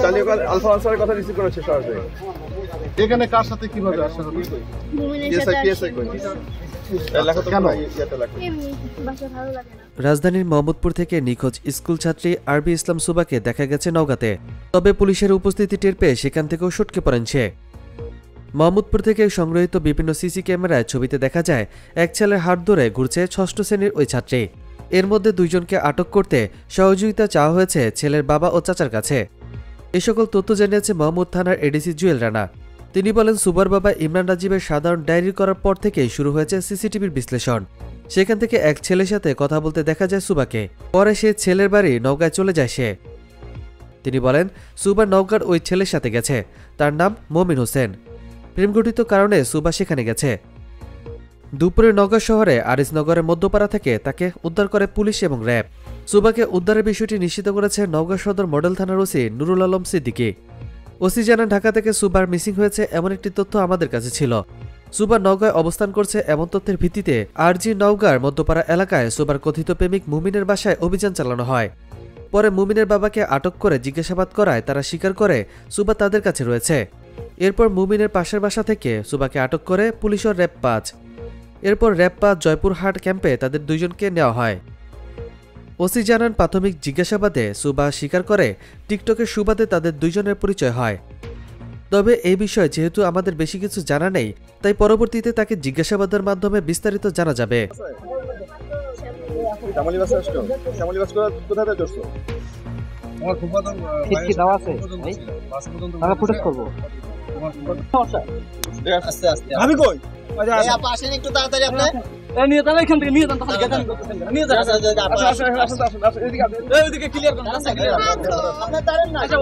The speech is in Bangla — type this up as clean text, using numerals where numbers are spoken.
চালিয়ে আলফা আনসারের কথা রিসিভ করেছে সরাসরি। এখানে কার সাথে কিভাবে আসা হলো? রাজধানীর মোহাম্মদপুর থেকে নিখোঁজ স্কুল ছাত্রী আরবি ইসলাম সুবাকে দেখা গেছে নওগাঁতে। তবে পুলিশের উপস্থিতি টের পেয়ে সেখান থেকেও সটকে পড়েন সে। মোহাম্মদপুর থেকে সংগৃহীত বিভিন্ন সিসি ক্যামেরায় ছবিতে দেখা যায় এক ছেলের হাত ধরে ঘুরছে ষষ্ঠ শ্রেণীর ওই ছাত্রী। এর মধ্যে দুইজনকে আটক করতে সহযোগিতা চাওয়া হয়েছে ছেলের বাবা ও চাচার কাছে। এ সকল তথ্য জানিয়েছে মোহাম্মদ থানার এডিসি জুয়েল রানা। তিনি বলেন, সুবার বাবা ইমরান রাজীবের সাধারণ ডায়েরি করার পর থেকেই শুরু হয়েছে সিসিটিভির বিশ্লেষণ। সেখান থেকে এক ছেলের সাথে কথা বলতে দেখা যায় সুবাকে। পরে সে ছেলের বাড়ি নওগাঁয় চলে যায় সে। তিনি বলেন, সুবা নওগাঁর ওই ছেলের সাথে গেছে, তার নাম মমিন হোসেন। প্রেমঘটিত কারণে সুবা সেখানে গেছে। দুপুরে নওগাঁ শহরে আরিসনগরের মধ্যপাড়া থেকে তাকে উদ্ধার করে পুলিশ এবং র্যাব। সুবাকে উদ্ধারের বিষয়টি নিশ্চিত করেছে নওগাঁ সদর মডেল থানার ওসি নুরুল আলম সিদ্দিকী। ওসি জানান, ঢাকা থেকে সুবার মিসিং হয়েছে এমন একটি তথ্য আমাদের কাছে ছিল। সুবা নওগাঁয় অবস্থান করছে এমন তথ্যের ভিত্তিতে আরজি নওগাঁর মধ্যপাড়া এলাকায় সুবার কথিত প্রেমিক মুমিনের বাসায় অভিযান চালানো হয়। পরে মুমিনের বাবাকে আটক করে জিজ্ঞাসাবাদ করায় তারা স্বীকার করে সুবা তাদের কাছে রয়েছে। এরপর মুমিনের পাশের বাসা থেকে সুবাকে আটক করে পুলিশ ও র্যাব ৫। এরপর র্যাব ৫ জয়পুরহাট ক্যাম্পে তাদের দুইজনকে নেওয়া হয়। ওসি জানান, প্রাথমিক জিজ্ঞাসাবাদে সুবা স্বীকার করে টিকটকের সুবাদে তাদের দুইজনের পরিচয় হয়। তবে এই বিষয়ে যেহেতু আমাদের বেশি কিছু জানা নেই, তাই পরবর্তীতে তাকে জিজ্ঞাসাবাদের মাধ্যমে বিস্তারিত জানা যাবে। একটু তাড়াতাড়ি আপনার নিয়ে যান এখান থেকে, নিয়ে যান, তাহলে গেটানি করতেছেন না, নিয়ে যান। আসুন, এদিকে ক্লিয়ার করুন, রাস্তা ক্লিয়ার করুন। আপনার দাঁড়ান না। আচ্ছা,